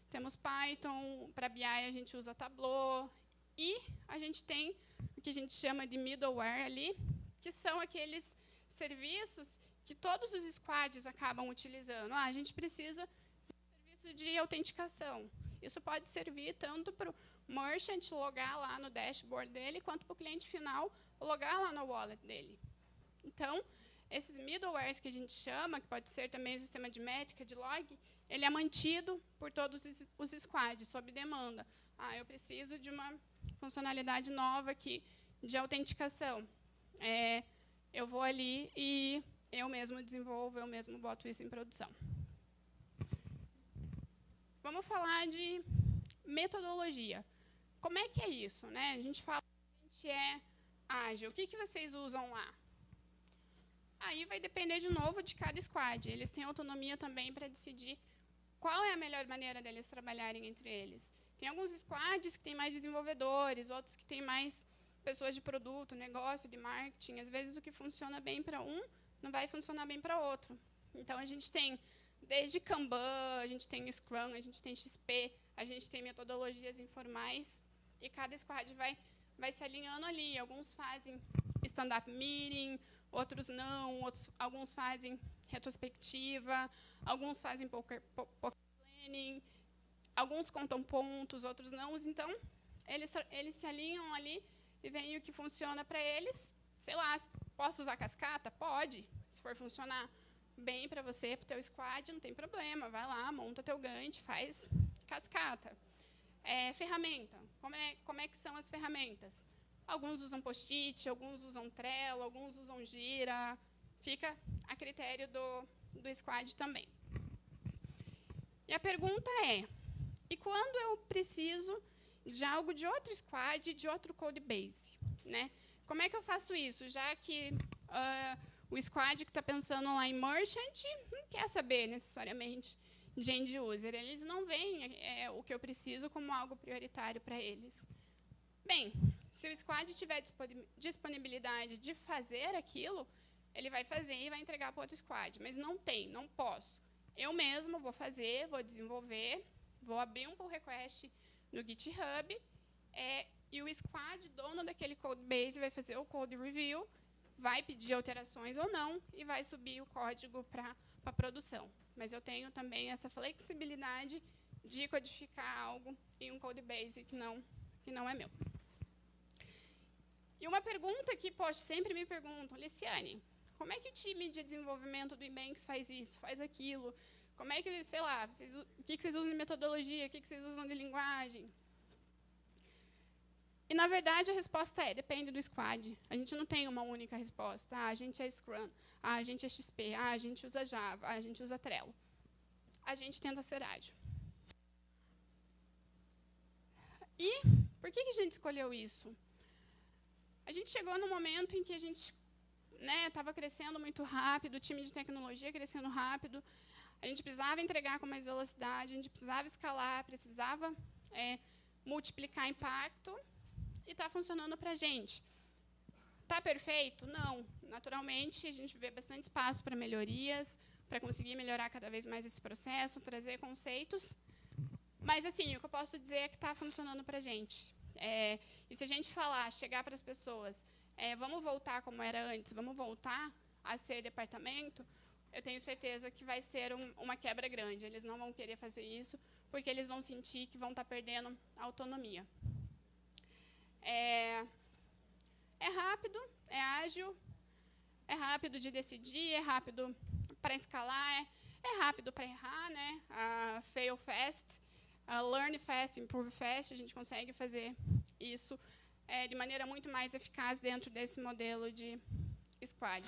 Temos Python, para BI a gente usa Tableau, e a gente tem o que a gente chama de middleware ali, que são aqueles serviços que todos os squads acabam utilizando. A gente precisa de um serviço de autenticação. Isso pode servir tanto para o merchant logar lá no dashboard dele, quanto para o cliente final logar lá no wallet dele. Então, esses middlewares que a gente chama, que pode ser também o sistema de métrica, de log, ele é mantido por todos os squads, sob demanda. Eu preciso de uma funcionalidade nova aqui de autenticação. Eu vou ali e eu mesmo desenvolvo, eu mesmo boto isso em produção. Vamos falar de metodologia. Como é que é isso, né? A gente fala que a gente é ágil. O que vocês usam lá? Aí vai depender, de novo, de cada squad. Eles têm autonomia também para decidir qual é a melhor maneira deles trabalharem entre eles. Tem alguns squads que têm mais desenvolvedores, outros que têm mais pessoas de produto, negócio, de marketing. Às vezes, o que funciona bem para um não vai funcionar bem para outro. Então, a gente tem desde Kanban, a gente tem Scrum, a gente tem XP, a gente tem metodologias informais, e cada squad vai se alinhando ali. Alguns fazem stand-up meeting, outros não, alguns fazem retrospectiva, alguns fazem poker planning, alguns contam pontos, outros não. Então, eles se alinham ali e veem o que funciona para eles. Sei lá, posso usar cascata? Pode. Se for funcionar bem para você, para o teu squad, não tem problema. Vai lá, monta teu Gantt, faz cascata. Ferramenta. Como é que são as ferramentas? Alguns usam Post-it, alguns usam Trello, alguns usam Gira. Fica a critério do squad também. E a pergunta é, e quando eu preciso de algo de outro squad, de outro code base, né? Como é que eu faço isso? Já que o squad que está pensando lá em merchant não quer saber necessariamente de end user. Eles não veem o que eu preciso como algo prioritário para eles. Bem, se o squad tiver disponibilidade de fazer aquilo, ele vai fazer e vai entregar para outro squad. Mas não posso. Eu mesmo vou fazer, vou desenvolver, vou abrir um pull request no GitHub, e o squad, dono daquele code base, vai fazer o code review, vai pedir alterações ou não, e vai subir o código para a produção. Mas eu tenho também essa flexibilidade de codificar algo em um code base que não é meu. E uma pergunta que, sempre me perguntam, Liciane, como é que o time de desenvolvimento do Ebanks faz isso, faz aquilo? Como é que, sei lá, o que vocês usam de metodologia, o que vocês usam de linguagem? E, na verdade, a resposta depende do squad. A gente não tem uma única resposta. A gente é Scrum, a gente é XP, a gente usa Java, a gente usa Trello. A gente tenta ser ágil. E por que a gente escolheu isso? A gente chegou num momento em que a gente estava crescendo muito rápido, o time de tecnologia crescendo rápido, a gente precisava entregar com mais velocidade, a gente precisava escalar, precisava multiplicar impacto, e está funcionando para a gente. Está perfeito? Não. Naturalmente, a gente vê bastante espaço para melhorias, para conseguir melhorar cada vez mais esse processo, trazer conceitos. Mas, assim, o que eu posso dizer é que está funcionando para a gente. E se a gente chegar para as pessoas, vamos voltar como era antes, vamos voltar a ser departamento, eu tenho certeza que vai ser uma quebra grande. Eles não vão querer fazer isso, porque eles vão sentir que vão estar perdendo a autonomia. É rápido, é ágil, é rápido de decidir, é rápido para escalar, é rápido para errar, né? Fail fast, learn fast, improve fast. A gente consegue fazer isso de maneira muito mais eficaz dentro desse modelo de squad.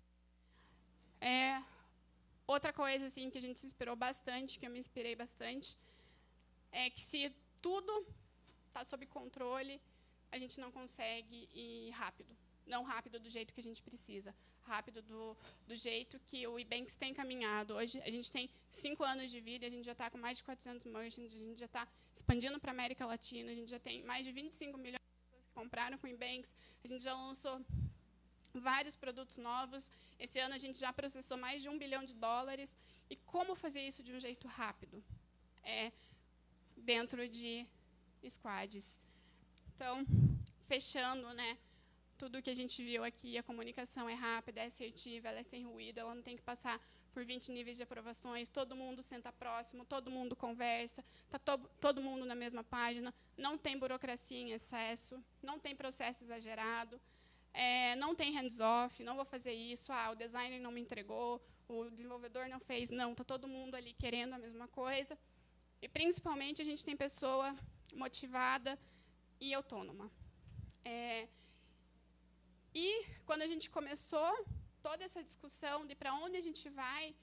Outra coisa assim, que a gente se inspirou bastante, que eu me inspirei bastante, é que se tudo está sob controle, a gente não consegue ir rápido. Não rápido do jeito que a gente precisa. Rápido do jeito que o Ebanks tem caminhado. Hoje, a gente tem 5 anos de vida, a gente já está com mais de 400 merchants, a gente já está expandindo para a América Latina, a gente já tem mais de 25 milhões de pessoas que compraram com o Ebanks, a gente já lançou vários produtos novos. Esse ano, a gente já processou mais de $1 bilhão. E como fazer isso de um jeito rápido? Dentro de squads. Então, fechando, né, tudo que a gente viu aqui, a comunicação é rápida, é assertiva, ela é sem ruído, ela não tem que passar por 20 níveis de aprovações, todo mundo senta próximo, todo mundo conversa, está todo mundo na mesma página, não tem burocracia em excesso, não tem processo exagerado, não tem hands-off, não vou fazer isso, o designer não me entregou, o desenvolvedor não fez, não, está todo mundo ali querendo a mesma coisa. E, principalmente, a gente tem pessoa motivada e autônoma. E, quando a gente começou toda essa discussão de para onde a gente vai,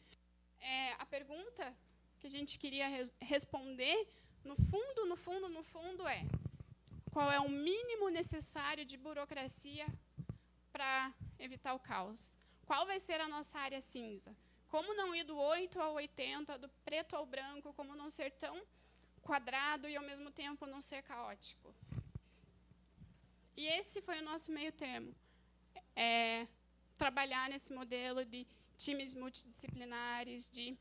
a pergunta que a gente queria responder, no fundo, é: qual é o mínimo necessário de burocracia para evitar o caos? Qual vai ser a nossa área cinza? Como não ir do 8 ao 80, do preto ao branco, como não ser tão quadrado e, ao mesmo tempo, não ser caótico? E esse foi o nosso meio termo. Trabalhar nesse modelo de times multidisciplinares, de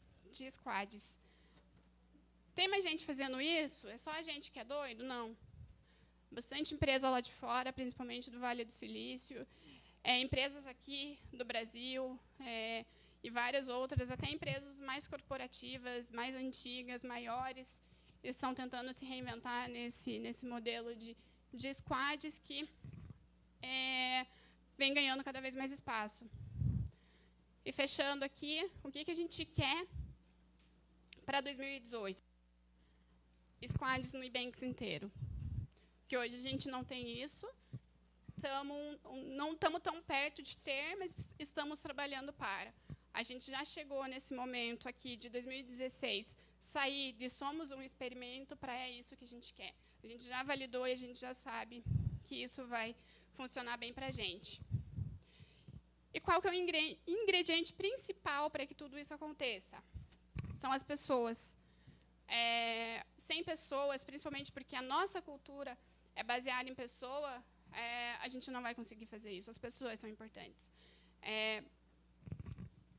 squads. Tem mais gente fazendo isso? É só a gente que é doido? Não. Bastante empresa lá de fora, principalmente do Vale do Silício, empresas aqui do Brasil, e várias outras, até empresas mais corporativas, mais antigas, maiores, estão tentando se reinventar nesse modelo de squads que vem ganhando cada vez mais espaço. E fechando aqui, o que a gente quer para 2018? Squads no Ebanks inteiro. Que hoje a gente não tem isso. Não estamos tão perto de ter, mas estamos trabalhando para. A gente já chegou nesse momento aqui de 2016, sair de somos um experimento para é isso que a gente quer. A gente já validou e a gente já sabe que isso vai funcionar bem para a gente. E qual que é o ingrediente principal para que tudo isso aconteça? São as pessoas. Sem pessoas, principalmente porque a nossa cultura é baseada em pessoa, a gente não vai conseguir fazer isso. As pessoas são importantes.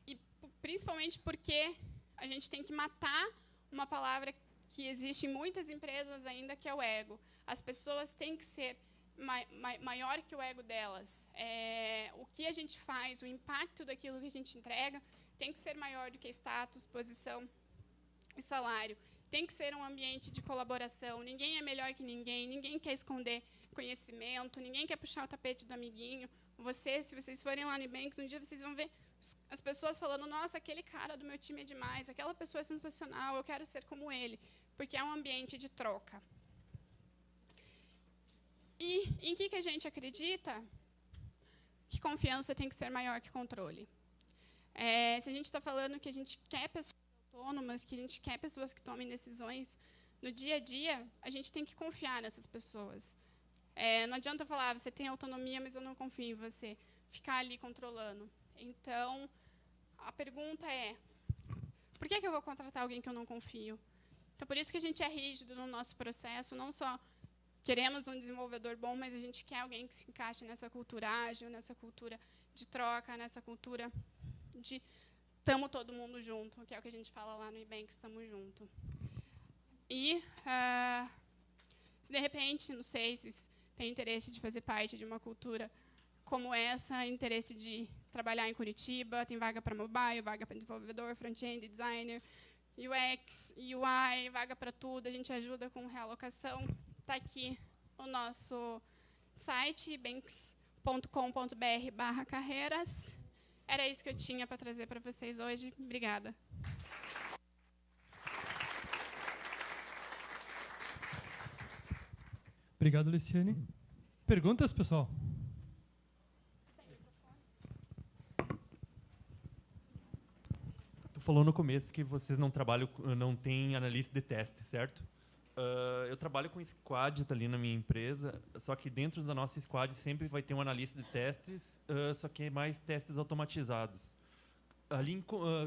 E principalmente porque a gente tem que matar uma palavra que existe em muitas empresas ainda, que é o ego. As pessoas têm que ser maior que o ego delas. O que a gente faz, o impacto daquilo que a gente entrega, tem que ser maior do que status, posição e salário. Tem que ser um ambiente de colaboração. Ninguém é melhor que ninguém, ninguém quer esconder conhecimento, ninguém quer puxar o tapete do amiguinho. Se vocês forem lá no Ebanks, um dia vocês vão ver as pessoas falando: nossa, aquele cara do meu time é demais, aquela pessoa é sensacional, eu quero ser como ele, porque é um ambiente de troca. E em que a gente acredita? Que confiança tem que ser maior que controle. Se a gente está falando que a gente quer pessoas autônomas, que a gente quer pessoas que tomem decisões no dia a dia, a gente tem que confiar nessas pessoas. Não adianta falar: você tem autonomia, mas eu não confio em você. Ficar ali controlando. Então, a pergunta é: por que eu vou contratar alguém que eu não confio? Então, por isso que a gente é rígido no nosso processo. Não só queremos um desenvolvedor bom, mas a gente quer alguém que se encaixe nessa cultura ágil, nessa cultura de troca, nessa cultura de estamos todo mundo junto, que é o que a gente fala lá no Ebanks, estamos junto. E, se de repente, não sei se tem interesse de fazer parte de uma cultura como essa, interesse de trabalhar em Curitiba, tem vaga para mobile, vaga para desenvolvedor, front-end, designer, UX, UI, vaga para tudo, a gente ajuda com realocação. Está aqui o nosso site, ebanks.com.br/carreiras. Era isso que eu tinha para trazer para vocês hoje. Obrigada. Obrigado, Luciane. Perguntas, pessoal? Tu falou no começo que vocês não têm analista de teste, certo? Eu trabalho com squad ali na minha empresa, só que dentro da nossa squad sempre vai ter um analista de testes, só que é mais testes automatizados. Ali,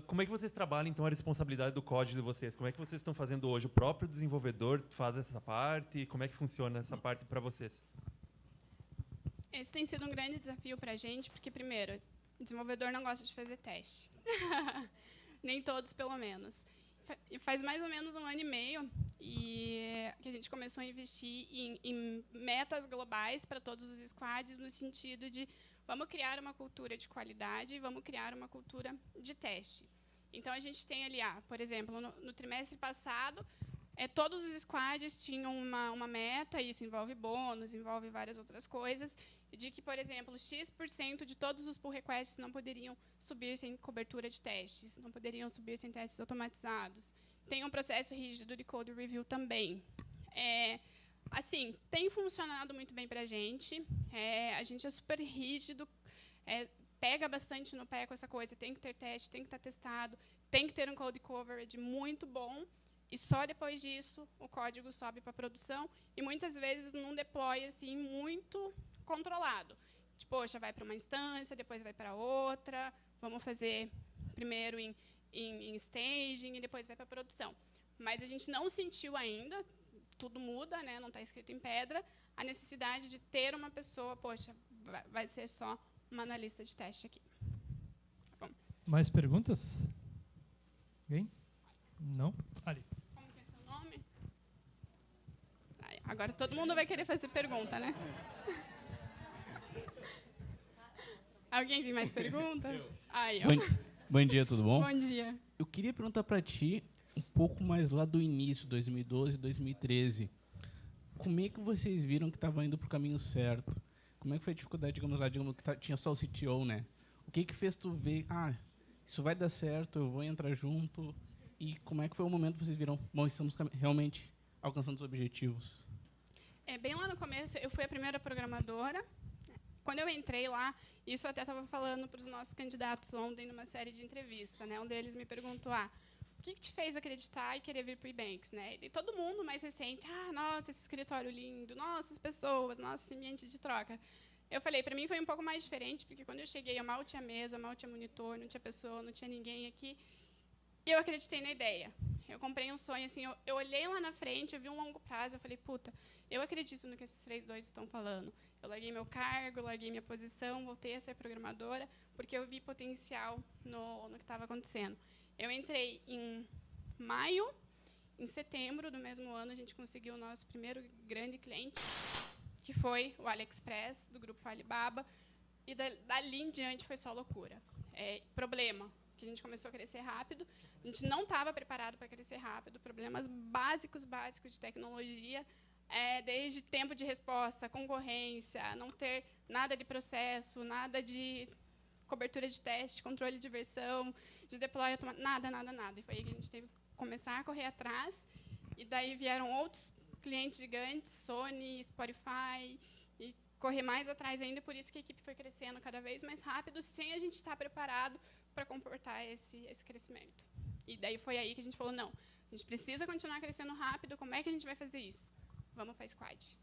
como é que vocês trabalham, então, a responsabilidade do código de vocês? Como é que vocês estão fazendo hoje? O próprio desenvolvedor faz essa parte? Como é que funciona essa parte para vocês? Esse tem sido um grande desafio para a gente, porque, primeiro, o desenvolvedor não gosta de fazer teste. Nem todos, pelo menos. E faz mais ou menos 1 ano e meio que a gente começou a investir em metas globais para todos os squads, no sentido de: vamos criar uma cultura de qualidade, vamos criar uma cultura de teste. Então, a gente tem ali, por exemplo, no trimestre passado, todos os squads tinham uma meta, e isso envolve bônus, envolve várias outras coisas, de que, por exemplo, X% de todos os pull requests não poderiam subir sem cobertura de testes, não poderiam subir sem testes automatizados. Tem um processo rígido de code review também. Assim, tem funcionado muito bem para a gente. A gente é super rígido, pega bastante no pé com essa coisa. Tem que ter teste, tem que estar testado, tem que ter um code coverage muito bom. E só depois disso o código sobe para produção. E muitas vezes num deploy assim, muito controlado. Tipo, poxa, vai para uma instância, depois vai para outra. Vamos fazer primeiro em staging e depois vai para a produção. Mas a gente não sentiu ainda, tudo muda, né? Não está escrito em pedra, a necessidade de ter uma pessoa, poxa, vai ser só uma analista de teste aqui. Bom. Mais perguntas? Alguém? Não? Ali. Como que é seu nome? Agora todo mundo vai querer fazer pergunta, né? Alguém tem mais pergunta? Aí, Bom dia, tudo bom? Bom dia. Eu queria perguntar para ti um pouco mais lá do início, 2012, 2013. Como é que vocês viram que estava indo para o caminho certo? Como é que foi a dificuldade, digamos que tinha só o CTO, né? O que fez tu ver, isso vai dar certo, eu vou entrar junto? E como é que foi o momento que vocês viram, bom, estamos realmente alcançando os objetivos? Bem lá no começo, eu fui a primeira programadora. Quando eu entrei lá, isso eu até estava falando para os nossos candidatos ontem, numa série de entrevistas, né? Um deles me perguntou, o que te fez acreditar e querer vir para o Ebanks, né? E todo mundo mais recente, nossa, esse escritório lindo, nossa, as pessoas, nossa, esse ambiente de troca. Eu falei, para mim foi um pouco mais diferente, porque quando eu cheguei, eu mal tinha mesa, mal tinha monitor, não tinha pessoa, não tinha ninguém aqui. E eu acreditei na ideia. Eu comprei um sonho, assim, eu olhei lá na frente, eu vi um longo prazo, eu falei, puta, eu acredito no que esses 3 doidos estão falando. Eu larguei meu cargo, larguei minha posição, voltei a ser programadora, porque eu vi potencial no que estava acontecendo. Eu entrei em maio, em setembro do mesmo ano, a gente conseguiu o nosso primeiro grande cliente, que foi o AliExpress, do grupo Alibaba, e dali em diante foi só loucura. Problema, que a gente começou a crescer rápido, a gente não estava preparado para crescer rápido, problemas básicos de tecnologia, desde tempo de resposta, concorrência, não ter nada de processo, nada de cobertura de teste, controle de versão, de deploy automático, nada. E foi aí que a gente teve que começar a correr atrás, e daí vieram outros clientes gigantes, Sony, Spotify, e correr mais atrás ainda, por isso que a equipe foi crescendo cada vez mais rápido, sem a gente estar preparado para comportar esse crescimento. E daí foi aí que a gente falou, não, a gente precisa continuar crescendo rápido, como é que a gente vai fazer isso? Vamos para a Squad.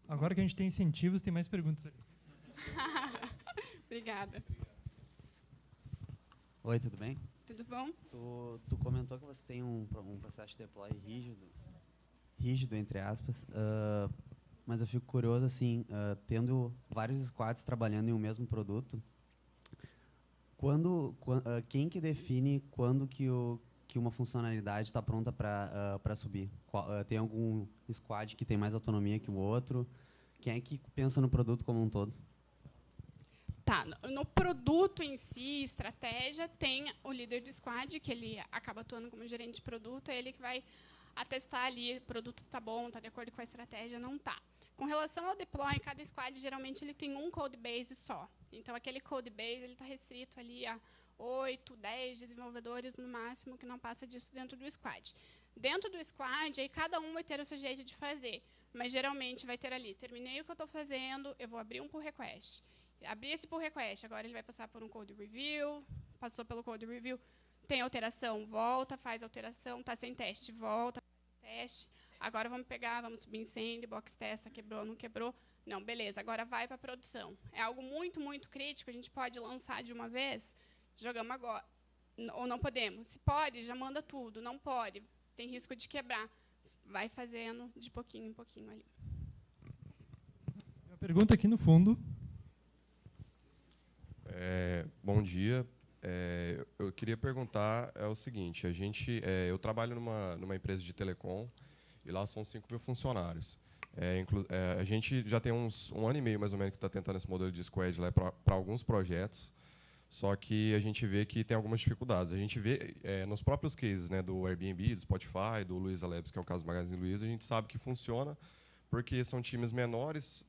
Agora que a gente tem incentivos, tem mais perguntas ali. Obrigada. Oi, tudo bem? Tudo bom? Tu comentou que você tem um processo de deploy rígido entre aspas, mas eu fico curioso, assim, tendo vários squads trabalhando em um mesmo produto, quem que define quando que uma funcionalidade está pronta para subir? Tem algum squad que tem mais autonomia que o outro? Quem é que pensa no produto como um todo? Tá, no produto em si, estratégia, tem o líder do squad, que ele acaba atuando como gerente de produto, é ele que vai atestar ali, o produto está bom, está de acordo com a estratégia, não está. Com relação ao deploy, cada squad, geralmente, ele tem um code base só. Então, aquele code base está restrito ali a 8, 10 desenvolvedores, no máximo, que não passa disso dentro do squad. Dentro do squad, aí cada um vai ter o seu jeito de fazer, mas, geralmente, vai ter ali, terminei o que eu estou fazendo, eu vou abrir um pull request. Abrir esse pull request, agora ele vai passar por um code review, passou pelo code review, tem alteração, volta, faz alteração, está sem teste, volta, faz teste. Agora vamos pegar, vamos subir em sandbox, testa, quebrou, não quebrou. Não, beleza, agora vai para a produção. É algo muito, muito crítico, a gente pode lançar de uma vez, jogamos agora. Ou não podemos. Se pode, já manda tudo. Não pode, tem risco de quebrar. Vai fazendo de pouquinho em pouquinho ali. Uma pergunta aqui no fundo. Bom dia. Eu queria perguntar o seguinte: eu trabalho numa empresa de telecom e lá são 5.000 funcionários. A gente já tem um ano e meio mais ou menos que está tentando esse modelo de squad lá para alguns projetos, só que a gente vê que tem algumas dificuldades. A gente vê nos próprios cases, né, do Airbnb, do Spotify, do Luiza Labs, que é o caso do Magazine Luiza, a gente sabe que funciona porque são times menores,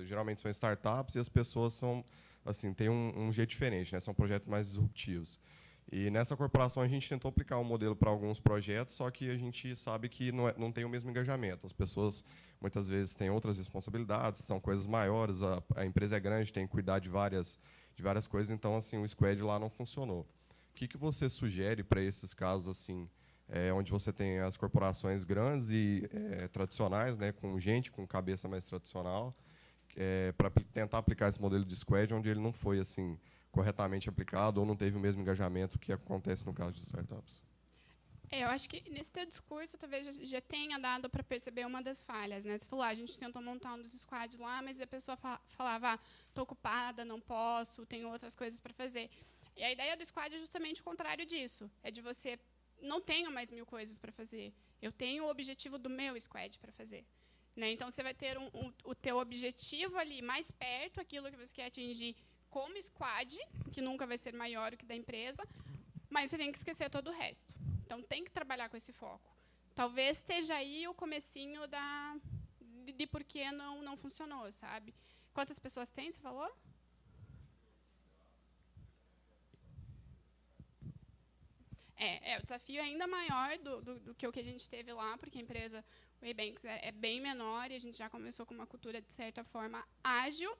geralmente são startups e as pessoas são assim, tem um jeito diferente, né? São projetos mais disruptivos. E nessa corporação a gente tentou aplicar um modelo para alguns projetos, só que a gente sabe que não tem o mesmo engajamento. As pessoas muitas vezes têm outras responsabilidades, são coisas maiores, a empresa é grande, tem que cuidar de várias coisas, então assim, o squad lá não funcionou. O que você sugere para esses casos assim, onde você tem as corporações grandes e tradicionais, né, com gente com cabeça mais tradicional, para tentar aplicar esse modelo de squad, onde ele não foi assim corretamente aplicado ou não teve o mesmo engajamento que acontece no caso de startups? Eu acho que nesse teu discurso talvez já tenha dado para perceber uma das falhas, né? Você falou, a gente tentou montar um dos squads lá, mas a pessoa falava, estou ocupada, não posso, tenho outras coisas para fazer. E a ideia do squad é justamente o contrário disso. É de você, não tenho mais 1000 coisas para fazer. Eu tenho o objetivo do meu squad para fazer. Né? Então, você vai ter o teu objetivo ali mais perto, aquilo que você quer atingir como squad, que nunca vai ser maior do que da empresa, mas você tem que esquecer todo o resto. Então, tem que trabalhar com esse foco. Talvez esteja aí o comecinho de por que não funcionou, sabe? Quantas pessoas tem, você falou? O desafio é ainda maior do que o que a gente teve lá, porque a empresa, o Ebanks, é bem menor e a gente já começou com uma cultura, de certa forma, ágil.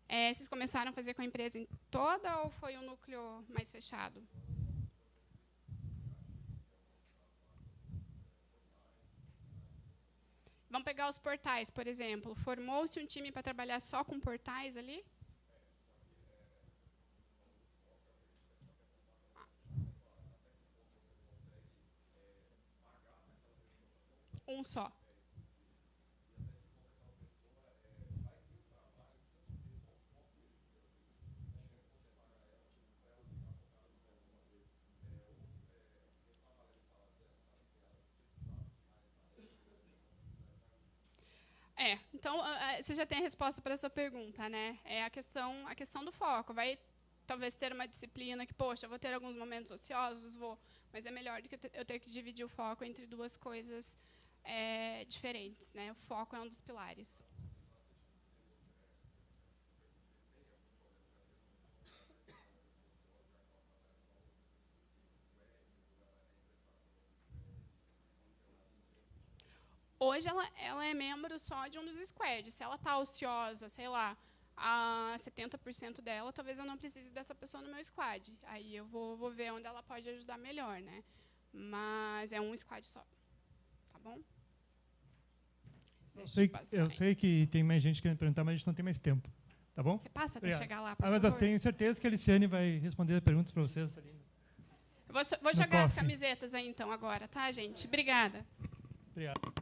Vocês começaram a fazer com a empresa em toda ou foi um núcleo mais fechado? Vamos pegar os portais, por exemplo. Formou-se um time para trabalhar só com portais ali? Um só. Então, você já tem a resposta para essa pergunta, né? É a questão do foco. Vai talvez ter uma disciplina que, poxa, eu vou ter alguns momentos ociosos, mas é melhor do que eu ter que dividir o foco entre duas coisas diferentes, né? O foco é um dos pilares. Hoje ela é membro só de um dos squads. Se ela está ociosa, sei lá, a 70% dela, talvez eu não precise dessa pessoa no meu squad. Aí eu vou ver onde ela pode ajudar melhor, né? Mas é um squad só. Tá bom? Eu sei que tem mais gente querendo perguntar, mas a gente não tem mais tempo. Tá bom? Você passa até Obrigado. chegar lá, por mas favor. eu tenho certeza que a Aliciane vai responder as perguntas para vocês. Ali. Eu vou jogar as camisetas aí, então, agora, tá, gente? Obrigada. Obrigado.